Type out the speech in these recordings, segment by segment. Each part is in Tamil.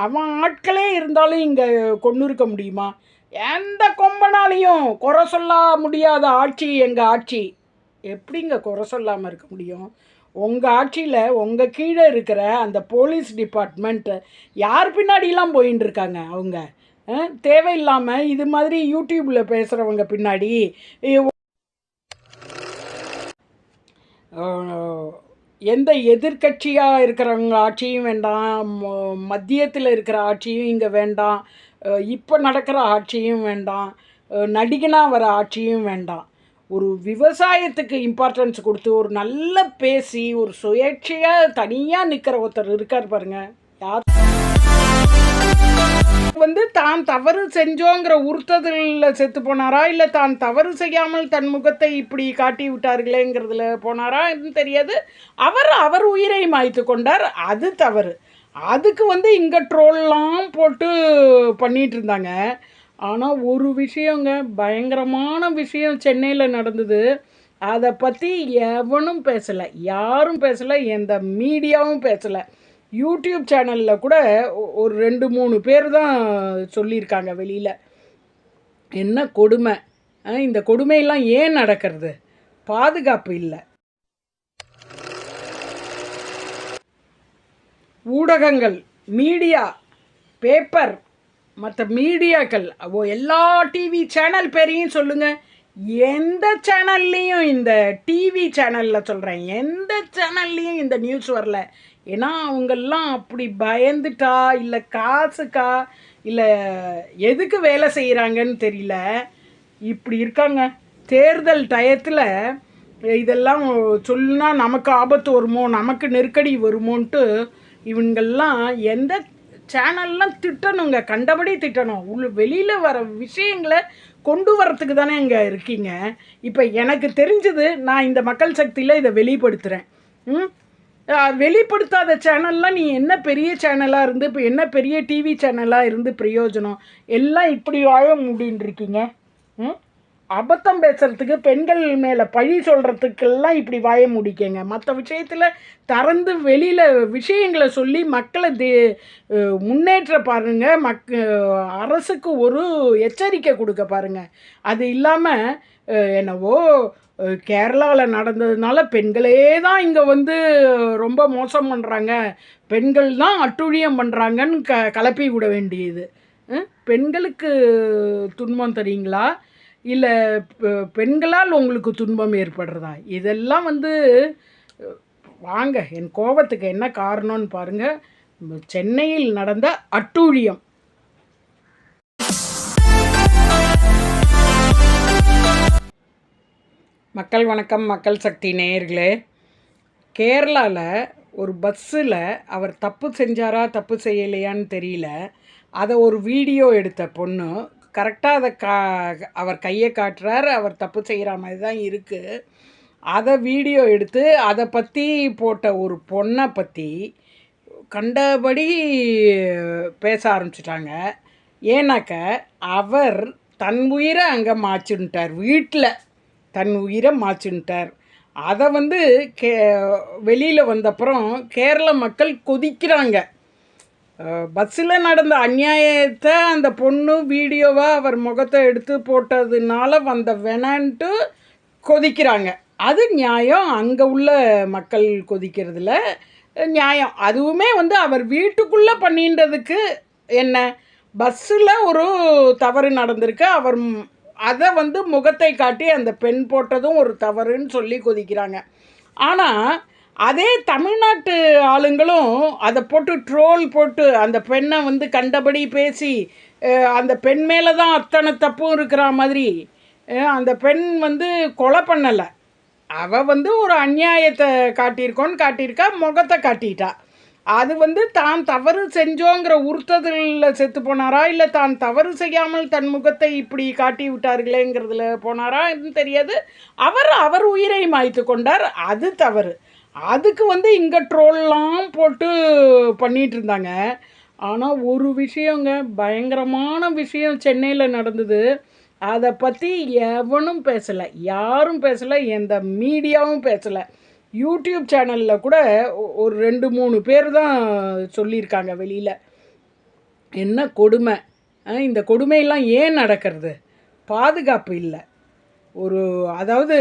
அவன் ஆட்களே இருந்தாலும் இங்கே கொண்டு இருக்க முடியுமா? எந்த கொம்பனாலையும் குறை சொல்ல முடியாத ஆட்சி எங்கள் ஆட்சி. எப்படிங்க குறை சொல்லாமல் இருக்க முடியும்? உங்கள் ஆட்சியில் உங்கள் கீழே இருக்கிற அந்த போலீஸ் டிபார்ட்மெண்ட்டு யார் பின்னாடிலாம் போயின்னு இருக்காங்க அவங்க? தேவையில்லாமல் இது மாதிரி யூடியூப்பில் பேசுகிறவங்க பின்னாடி எந்த எதிர்க்கட்சியாக இருக்கிறவங்க ஆட்சியும் வேண்டாம், மத்தியத்தில் இருக்கிற ஆட்சியும் இங்கே வேண்டாம், இப்போ நடக்கிற ஆட்சியும் வேண்டாம், நடிகனாக வர ஆட்சியும் வேண்டாம். ஒரு விவசாயத்துக்கு இம்பார்ட்டன்ஸ் கொடுத்து ஒரு நல்ல பேசி ஒரு சுயேட்சையாக தனியாக நிற்கிற ஒருத்தர் இருக்கார் பாருங்க. யார் தான் தவறு செஞ்சோங்கிற உறுத்ததில் செத்து போனாரா, இல்லை தான் தவறு செய்யாமல் தன் முகத்தை இப்படி காட்டி விட்டார்களேங்கிறதுல போனாரா தெரியாது. அவர் உயிரை மாய்த்து கொண்டார், அது தவறு. அதுக்கு இங்கே ட்ரோல்லாம் போட்டு பண்ணிகிட்டு இருந்தாங்க. ஆனால் ஒரு விஷயங்க, பயங்கரமான விஷயம் சென்னையில் நடந்தது. அதை பற்றி எவனும் பேசலை, யாரும் பேசலை, எந்த மீடியாவும் பேசலை. யூடியூப் சேனலில் கூட ஒரு 2-3 பேர் தான் சொல்லியிருக்காங்க வெளியில். என்ன கொடுமை! இந்த கொடுமையெல்லாம் ஏன் நடக்கிறது? பாதுகாப்பு இல்லை. ஊடகங்கள், மீடியா, பேப்பர், மற்ற மீடியாக்கள், எல்லா டிவி சேனல் பேரையும் சொல்லுங்கள். எந்த சேனல்லையும், இந்த டிவி சேனலில் சொல்கிறேன், எந்த சேனல்லையும் இந்த நியூஸ் வரல. ஏன்னா அவங்கெல்லாம் அப்படி பயந்துட்டா, இல்லை காசுக்கா, இல்லை எதுக்கு வேலை செய்கிறாங்கன்னு தெரியல, இப்படி இருக்காங்க. தேர்தல் டயத்தில் இதெல்லாம் சொல்லுனா நமக்கு ஆபத்து வருமோ, நமக்கு நெருக்கடி வருமோன்ட்டு இவங்கெல்லாம் எந்த சேனல்லாம் திட்டணுங்க, கண்டபடி திட்டணும். வெளியில் வர விஷயங்களை கொண்டு வரத்துக்கு தானே இங்கே இருக்கீங்க. இப்போ எனக்கு தெரிஞ்சது, நான் இந்த மக்கள் சக்தியில் இதை வெளிப்படுத்துகிறேன். வெளிப்படுத்தாத சேனல்லாம் நீ என்ன பெரிய சேனலாக இருந்து, இப்போ என்ன பெரிய டிவி சேனலாக இருந்து பிரயோஜனம்? எல்லாம் இப்படி வாழ முடின்னு இருக்கீங்க. அபத்தம் பேசுகிறதுக்கு, பெண்கள் மேலே பழி சொல்கிறதுக்கெல்லாம் இப்படி வாய முடிக்கங்க. மற்ற விஷயத்தில் திறந்து வெளியில் விஷயங்களை சொல்லி மக்களை முன்னேற்ற பாருங்கள். அரசுக்கு ஒரு எச்சரிக்கை கொடுக்க பாருங்கள். அது இல்லாமல் என்னவோ கேரளாவில் நடந்ததுனால பெண்களே தான் இங்கே ரொம்ப மோசம் பண்ணுறாங்க, பெண்கள் தான் அட்டுழியம் பண்ணுறாங்கன்னு கலப்பி விட வேண்டியது. பெண்களுக்கு துன்பம் தெரியுங்களா, இல்லை பெண்களால் உங்களுக்கு துன்பம் ஏற்படுறதா? இதெல்லாம் வாங்க, என் கோபத்துக்கு என்ன காரணம்னு பாருங்கள். சென்னையில் நடந்த அட்டூழியம். மக்கள் வணக்கம், மக்கள் சக்தி நேயர்களே. கேரளாவில் ஒரு பஸ்ஸில் அவர் தப்பு செஞ்சாரா தப்பு செய்யலையான்னு தெரியல, அதை ஒரு வீடியோ எடுத்த பொண்ணு கரெக்டாக அதை அவர் கையை காட்டுறார், அவர் தப்பு செய்கிற மாதிரி தான் இருக்குது. அதை வீடியோ எடுத்து அதை பற்றி போட்ட ஒரு பொண்ணை பற்றி கண்டபடி பேச ஆரம்பிச்சிட்டாங்க. ஏன்னாக்க அவர் தன் உயிரை அங்கே மாச்சுன்ட்டார், வீட்டில் தன் உயிரை மாச்சுன்ட்டார். அதை வெளியில் வந்தப்புறம் கேரள மக்கள் கொதிக்கிறாங்க. பஸ்ஸில் நடந்த அநியாயத்தை அந்த பொண்ணு வீடியோவாக அவர் முகத்தை எடுத்து போட்டதுனால வந்த வேணான்ட்டு கொதிக்கிறாங்க. அது நியாயம், அங்கே உள்ள மக்கள் கொதிக்கிறதுல நியாயம். அதுவுமே அவர் வீட்டுக்குள்ளே பண்ணின்றதுக்கு என்ன, பஸ்ஸில் ஒரு தவறு நடந்திருக்கு, அவர் அதை முகத்தை காட்டி அந்த பெண் போட்டதும் ஒரு தவறுன்னு சொல்லி கொதிக்கிறாங்க. ஆனால் அதே தமிழ்நாட்டு ஆளுங்களும் அதை போட்டு ட்ரோல் போட்டு அந்த பெண்ணை கண்டபடி பேசி அந்த பெண் மேலே தான் அத்தனை தப்பும் இருக்கிற மாதிரி, அந்த பெண் கொலை பண்ணலை, அவள் ஒரு அநியாயத்தை காட்டியிருக்கா, முகத்தை காட்டிட்டா. அது தான் தவறு செஞ்சோங்கிற உறுத்ததில் செத்து போனாரா, இல்லை தான் தவறு செய்யாமல் தன் முகத்தை இப்படி காட்டி விட்டார்களேங்கிறதுல போனாரா தெரியாது. அவர் உயிரை மாய்த்து கொண்டார், அது தவறு. அதுக்கு இங்கே ட்ரோல்லாம் போட்டு பண்ணிகிட்டு இருந்தாங்க. ஆனால் ஒரு விஷயங்க, பயங்கரமான விஷயம் சென்னையில் நடந்தது. அதை பற்றி எவனும் பேசலை, யாரும் பேசலை, எந்த மீடியாவும் பேசலை. யூடியூப் சேனலில் கூட ஒரு 2-3 பேர் தான் சொல்லியிருக்காங்க வெளியில். என்ன கொடுமை! இந்த கொடுமையெல்லாம் ஏன் நடக்கிறது? பாதுகாப்பு இல்லை. ஒரு அதாவது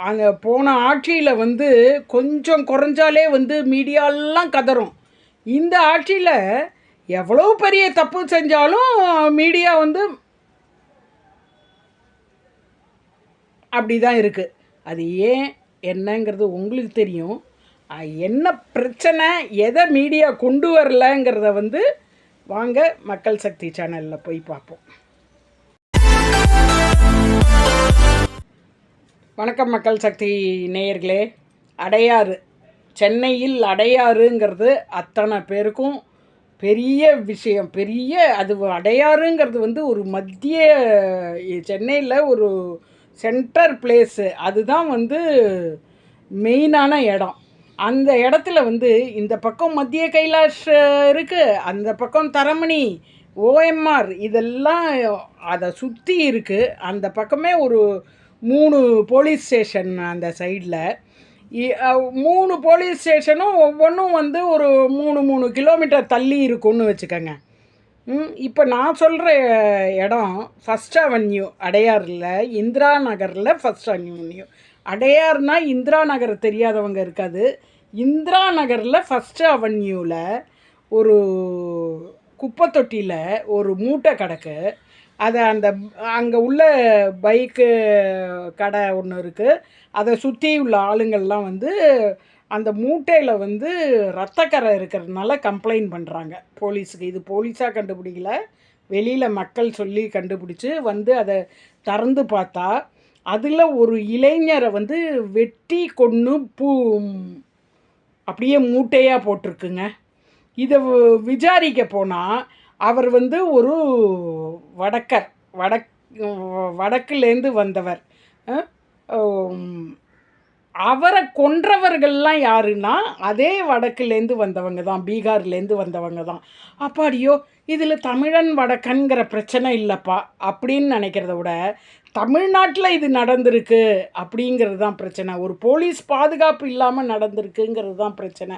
அங்கே போன ஆட்சியில் வந்து கொஞ்சம் குறைஞ்சாலே வந்து மீடியாலாம் கதறும். இந்த ஆட்சியில் எவ்வளோ பெரிய தப்பு செஞ்சாலும் மீடியா வந்து அப்படி தான் இருக்குது. அது ஏன் என்னங்கிறது உங்களுக்கு தெரியும். என்ன பிரச்சனை, எதை மீடியா கொண்டு வரலங்கிறத வந்து வாங்க மக்கள் சக்தி சேனலில் போய் பார்ப்போம். வணக்கம் மக்கள் சக்தி நேயர்களே. அடையாறு, சென்னையில் அடையாறுங்கிறது அத்தனை பேருக்கும் பெரிய விஷயம். பெரிய அது அடையாறுங்கிறது வந்து ஒரு மத்திய சென்னையில் ஒரு சென்டர் பிளேஸு. அதுதான் வந்து மெயினான இடம். அந்த இடத்துல வந்து இந்த பக்கம் மத்திய கைலாஷ் இருக்குது, அந்த பக்கம் தரமணி, ஓஎம்ஆர் இதெல்லாம் அதை சுற்றி இருக்குது. அந்த பக்கமே ஒரு 3 போலீஸ் ஸ்டேஷன் அந்த சைடில். 3 போலீஸ் ஸ்டேஷனும் ஒவ்வொன்றும் வந்து ஒரு 3 கிலோமீட்டர் தள்ளி இருக்குன்னு வச்சுக்கோங்க. இப்போ நான் சொல்கிற இடம் ஃபஸ்ட் அவென்யூ, அடையாறில் இந்திரா நகரில் ஃபஸ்ட் அவென்யூ. அடையார்னால் இந்திரா நகர் தெரியாதவங்க இருக்காது. இந்திரா நகரில் ஃபஸ்ட் அவென்யூவில் ஒரு குப்பை தொட்டியில் ஒரு மூட்டை கிடக்கு. அதை அங்கே உள்ள பைக்கு கடை ஒன்று இருக்குது. அதை சுற்றி உள்ள ஆளுங்கள்லாம் வந்து அந்த மூட்டையில் வந்து ரத்தக்கரை இருக்கிறதுனால கம்ப்ளைண்ட் பண்ணுறாங்க போலீஸுக்கு. இது போலீஸாக கண்டுபிடிக்கல, வெளியில் மக்கள் சொல்லி கண்டுபிடிச்சி வந்து அதை திறந்து பார்த்தா அதில் ஒரு இளைஞரை வந்து வெட்டி கொன்று அப்படியே மூட்டையாக போட்டிருக்குங்க. இதை விசாரிக்க போனால் அவர் வந்து ஒரு வடக்குலேருந்து வந்தவர். அவரை கொன்றவர்கள்லாம் யாருன்னா அதே வடக்குலேருந்து வந்தவங்க தான், பீகார்லேருந்து வந்தவங்க தான். அப்பாடியோ, இதில் தமிழன் வடக்கன்கிற பிரச்சனை இல்லைப்பா அப்படின்னு நினைக்கிறத விட தமிழ்நாட்டில் இது நடந்திருக்கு அப்படிங்கிறது தான் பிரச்சனை. ஒரு போலீஸ் பாதுகாப்பு இல்லாமல் நடந்திருக்குங்கிறது தான் பிரச்சனை.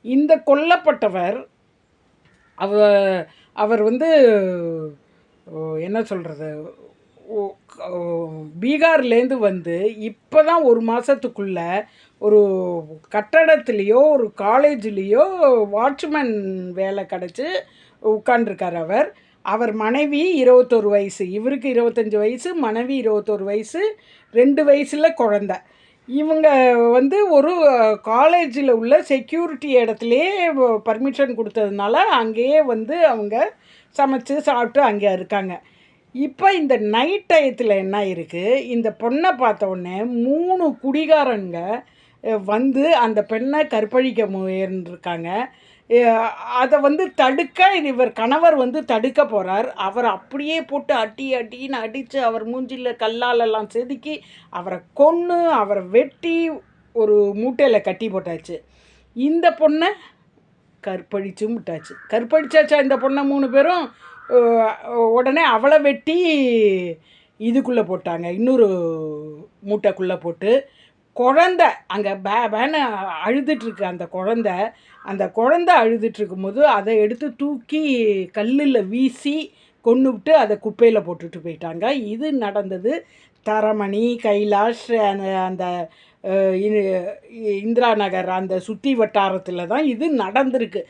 இந்த கொல்லப்பட்டவர் அவர் வந்து என்ன சொல்கிறது, பீகார்லேருந்து வந்து இப்போ தான் ஒரு மாதத்துக்குள்ளே ஒரு கட்டடத்துலேயோ ஒரு காலேஜ்லேயோ வாட்ச்மேன் வேலை கிடச்சி உட்காண்டிருக்கார். அவர் மனைவி 21 வயசு, இவருக்கு 25 வயசு, மனைவி 21 வயசு, 2 வயசில் குழந்த. இவங்க வந்து ஒரு காலேஜில் உள்ள செக்யூரிட்டி இடத்துலையே பர்மிஷன் கொடுத்ததுனால அங்கேயே வந்து அவங்க சமைச்சு சாப்பிட்டு அங்கே இருக்காங்க. இப்போ இந்த நைட் டயத்தில் என்ன இருக்குது, இந்த பொண்ணை பார்த்த உடனே 3 குடிகாரங்க வந்து அந்த பெண்ணை கற்பழிக்க முயன்றிருக்காங்க. அதை வந்து தடுக்க இவர் கணவர் வந்து தடுக்க போகிறார். அவர் அப்படியே போட்டு அட்டின்னு அடித்து அவர் மூஞ்சியில் கல்லாலெல்லாம் செதுக்கி அவரை கொன்று அவரை வெட்டி ஒரு மூட்டையில் கட்டி போட்டாச்சு. இந்த பொண்ணை கற்பழிச்சும் விட்டாச்சு. கற்பழிச்சாச்சா இந்த பொண்ணை 3 பேரும். உடனே அவளை வெட்டி இதுக்குள்ளே போட்டாங்க, இன்னொரு மூட்டைக்குள்ளே போட்டு. குழந்த அங்கே பேன்னு அழுதுட்டுருக்கு. அந்த குழந்த அழுதுட்டுருக்கும்போது அதை எடுத்து தூக்கி கல்லில் வீசி கொண்டுவிட்டு அதை குப்பையில் போட்டுட்டு போயிட்டாங்க. இது நடந்தது தரமணி, கைலாஷ், அந்த இந்திரா நகர் அந்த சுற்றி வட்டாரத்தில் தான் இது நடந்திருக்கு.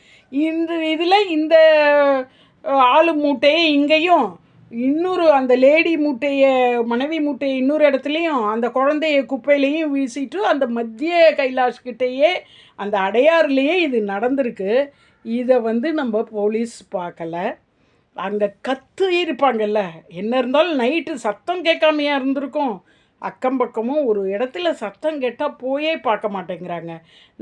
இதில் இந்த ஆளு மூட்டையை இங்கேயும், இன்னொரு அந்த லேடி மூட்டையை, மனைவி மூட்டையை இன்னொரு இடத்துலையும், அந்த குழந்தைய குப்பையிலையும் வீசிட்டு அந்த மத்திய கைலாஷ்கிட்டேயே அந்த அடையாறுலேயே இது நடந்திருக்கு. இதை வந்து நம்ம போலீஸ் பார்க்கல. அங்கே இருப்பாங்கல்ல, என்ன இருந்தாலும் நைட்டு சத்தம் கேட்காமையாக இருந்திருக்கும். அக்கம் பக்கமும் ஒரு இடத்துல சத்தம் கேட்டால் போயே பார்க்க மாட்டேங்கிறாங்க.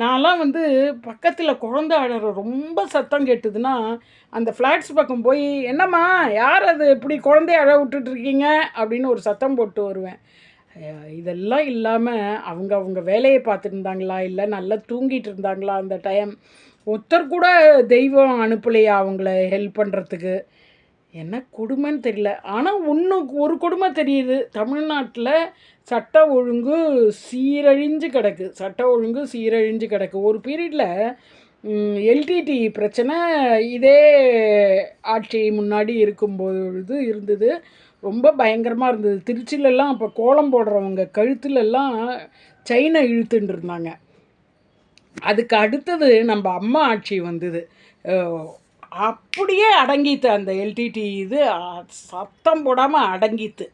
நான்லாம் வந்து பக்கத்தில் குழந்தை அழற ரொம்ப சத்தம் கேட்டுதுன்னா அந்த ஃப்ளாட்ஸ் பக்கம் போய், என்னம்மா யார் அது இப்படி குழந்தைய அழ விட்டுட்ருக்கீங்க அப்படின்னு ஒரு சத்தம் போட்டு வருவேன். இதெல்லாம் இல்லாமல் அவங்க வேலையை பார்த்துருந்தாங்களா, இல்லை நல்லா தூங்கிட்டு இருந்தாங்களா அந்த டைம்? ஒருத்தர் கூட தெய்வம் அனுப்பலையா அவங்கள ஹெல்ப் பண்ணுறதுக்கு? என்ன கொடுமைன்னு தெரியல. ஆனால் ஒரு கொடுமை தெரியுது, தமிழ்நாட்டில் சட்ட ஒழுங்கு சீரழிஞ்சு கிடக்கு. ஒரு பீரியடில் எல்டிடி பிரச்சனை இதே ஆட்சி முன்னாடி இருக்கும்பொழுது இருந்தது. ரொம்ப பயங்கரமாக இருந்தது. திருச்சியிலலாம் அப்போ கோலம் போடுறவங்க கழுத்துலலாம் செயினை இழுத்துட்டு இருந்தாங்க. அதுக்கு அடுத்தது நம்ம அம்மா ஆட்சி வந்தது. அப்படியே அடங்கித்து அந்த எல்டிடி இது, சத்தம் போடாமல் அடங்கித்து.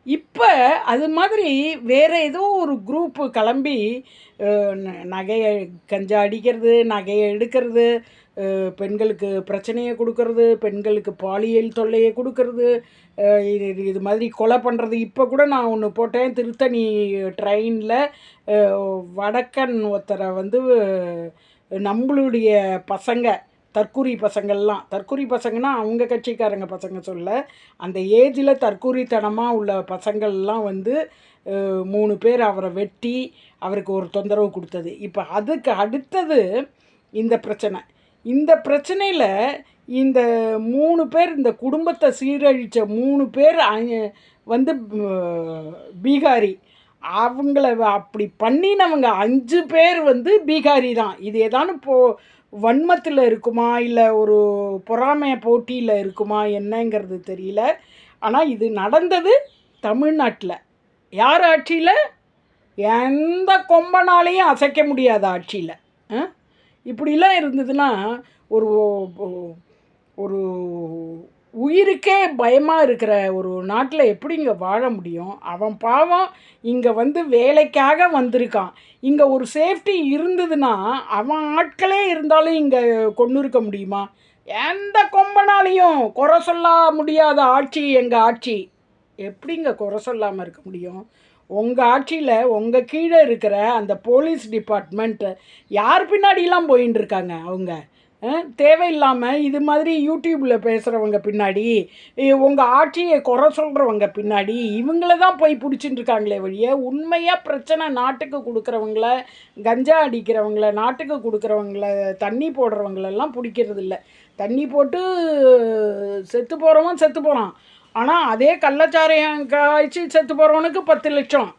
இப்போ அது மாதிரி வேறு ஏதோ ஒரு குரூப்பு கிளம்பி நகையை கஞ்சா அடிக்கிறது, நகையை எடுக்கிறது, பெண்களுக்கு பிரச்சனையை கொடுக்கறது, பெண்களுக்கு பாலியல் தொல்லையை கொடுக்கறது, இது மாதிரி கொலை பண்ணுறது. இப்போ கூட நான் ஒன்று போட்டேன், திருத்தணி ட்ரெயினில் வடக்கன் ஒருத்தரை வந்து நம்மளுடைய பசங்க தற்கூரி பசங்கள்லாம், தற்கூரி பசங்கன்னா அவங்க கட்சிக்காரங்க பசங்க சொல்ல, அந்த ஏஜில் தற்கூரித்தனமாக உள்ள பசங்கள்லாம் வந்து 3 பேர் அவரை வெட்டி அவருக்கு ஒரு தொந்தரவு கொடுத்தது. இப்போ அதுக்கு அடுத்தது இந்த பிரச்சனை. இந்த பிரச்சனையில் இந்த 3 பேர், இந்த குடும்பத்தை சீரழித்த 3 பேர் வந்து பீகாரி. அவங்கள அப்படி பண்ணினவங்க 5 பேர் வந்து பீகாரி தான். இது ஏதானு வன்மத்தில் இருக்குமா, இல்லை ஒரு பொறாமை போட்டியில் இருக்குமா என்னங்கிறது தெரியல. ஆனால் இது நடந்தது தமிழ்நாட்டில். யார் ஆட்சியில்? எந்த கொம்பனாலையும் அசைக்க முடியாத ஆட்சியில். இப்படிலாம் இருந்ததுன்னா ஒரு ஒரு உயிருக்கே பயமாக இருக்கிற ஒரு நாட்டில் எப்படி இங்கே வாழ முடியும்? அவன் பாவம் இங்கே வந்து வேலைக்காக வந்திருக்கான். இங்கே ஒரு சேஃப்டி இருந்ததுன்னா அவன் ஆட்களே இருந்தாலும் இங்கே கொண்டு இருக்க முடியுமா? எந்த கொம்பனாலையும் குறை சொல்ல முடியாத ஆட்சி எங்கள் ஆட்சி. எப்படிங்க குறை சொல்லாமல் இருக்க முடியும்? உங்கள் ஆட்சியில் உங்கள் கீழே இருக்கிற அந்த போலீஸ் டிபார்ட்மெண்ட்டு யார் பின்னாடிலாம் போயின்னு இருக்காங்க? அவங்க தேவையில்லாமல் இது மாதிரி யூடியூப்பில் பேசுகிறவங்க பின்னாடி, உங்கள் ஆட்சியை குறை சொல்கிறவங்க பின்னாடி இவங்கள தான் போய் பிடிச்சிட்டு இருக்காங்களே வழிய, உண்மையாக பிரச்சனை நாட்டுக்கு கொடுக்குறவங்கள, கஞ்சா அடிக்கிறவங்கள, நாட்டுக்கு கொடுக்குறவங்கள, தண்ணி போடுறவங்களெல்லாம் பிடிக்கிறது இல்லை. தண்ணி போட்டு செத்து போகிறவன் செத்து போகிறான். ஆனால் அதே கள்ளச்சாரையம் காய்ச்சி செத்து போகிறவனுக்கு 10 லட்சம்.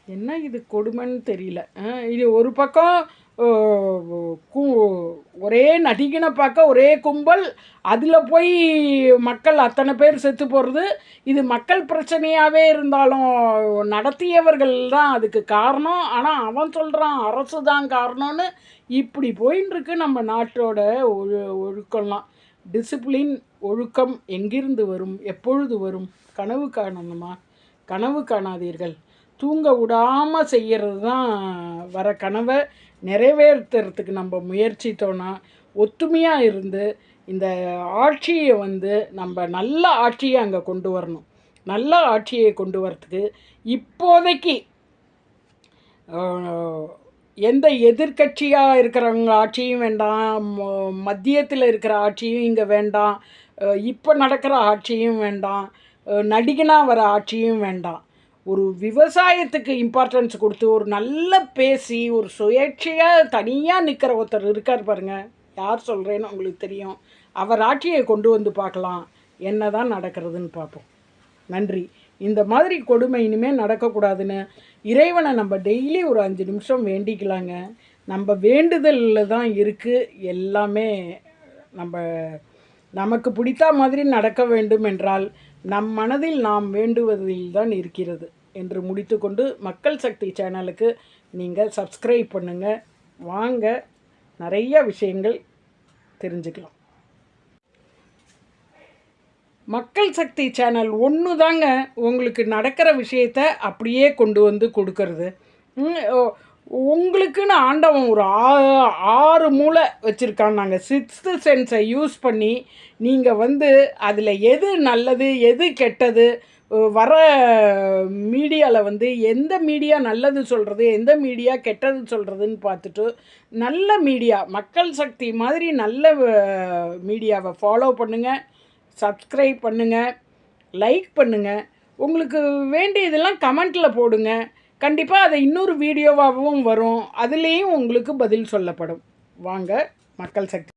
என்ன இது கொடுமைன்னு தெரியல. இது ஒரு பக்கம் ஒரே நடிகனை பார்க்க ஒரே கும்பல், அதில் போய் மக்கள் அத்தனை பேர் செத்து போகிறது. இது மக்கள் பிரச்சனையாகவே இருந்தாலும் நடத்தியவர்கள் தான் அதுக்கு காரணம். ஆனால் அவன் சொல்கிறான் அரசு தான் காரணம்னு. இப்படி போயின்னு இருக்கு நம்ம நாட்டோட ஒழுக்கம்லாம். டிசிப்ளின், ஒழுக்கம் எங்கிருந்து வரும்? எப்பொழுது வரும்? கனவு காணணுமா? கனவு காணாதீர்கள். தூங்க விடாமல் செய்கிறது தான் வர கனவை நிறைவேற்றுறதுக்கு நம்ம முயற்சித்தோன்னா, ஒத்துமையாக இருந்து இந்த ஆட்சியை வந்து நம்ம நல்ல ஆட்சியை அங்கே கொண்டு வரணும். நல்ல ஆட்சியை கொண்டு வரத்துக்கு இப்போதைக்கு எந்த எதிர்கட்சியாக இருக்கிறவங்க ஆட்சியும் வேண்டாம், மத்தியத்தில் இருக்கிற ஆட்சியும் இங்கே வேண்டாம், இப்போ நடக்கிற ஆட்சியும் வேண்டாம், நடிகனாக வர ஆட்சியும் வேண்டாம். ஒரு விவசாயத்துக்கு இம்பார்ட்டன்ஸ் கொடுத்து ஒரு நல்ல பேசி ஒரு சுயேட்சையாக தனியாக நிற்கிற ஒருத்தர் இருக்கார் பாருங்கள், யார் சொல்கிறேன்னு உங்களுக்கு தெரியும். அவர் ஆட்சியை கொண்டு வந்து பார்க்கலாம், என்ன தான் நடக்கிறதுன்னு பார்ப்போம். நன்றி. இந்த மாதிரி கொடுமை இனிமேல் நடக்கக்கூடாதுன்னு இறைவனை நம்ம டெய்லி ஒரு 5 நிமிஷம் வேண்டிக்கலாங்க. நம்ம வேண்டுதலில் தான் இருக்குது எல்லாமே. நமக்கு பிடித்த மாதிரி நடக்க வேண்டும் என்றால் நம் மனதில் நாம் வேண்டுவதில் தான் இருக்கிறது என்று முடித்துக்கொண்டு, மக்கள் சக்தி சேனலுக்கு நீங்கள் சப்ஸ்கிரைப் பண்ணுங்கள். வாங்க, நிறைய விஷயங்கள் தெரிஞ்சுக்கலாம். மக்கள் சக்தி சேனல் ஒன்று தாங்க உங்களுக்கு நடக்கிற விஷயத்த அப்படியே கொண்டு வந்து கொடுக்கறது. உங்களுக்குன்னு ஆண்டவன் ஒரு 6 மூளை வச்சுருக்கான். நாங்கள் 6th சென்ஸை யூஸ் பண்ணி நீங்கள் வந்து அதில் எது நல்லது எது கெட்டது, வர மீடியாவில் வந்து எந்த மீடியா நல்லது சொல்கிறது எந்த மீடியா கெட்டது சொல்கிறதுன்னு பார்த்துட்டு, நல்ல மீடியா மக்கள் சக்தி மாதிரி நல்ல மீடியாவை ஃபாலோ பண்ணுங்கள், சப்ஸ்கிரைப் பண்ணுங்கள், லைக் பண்ணுங்கள். உங்களுக்கு வேண்டியதெல்லாம் கமெண்ட்டில் போடுங்க. கண்டிப்பாக அதை இன்னொரு வீடியோவாகவும் வரும், அதுலேயும் உங்களுக்கு பதில் சொல்லப்படும். வாங்க, மக்கள் சக்தி.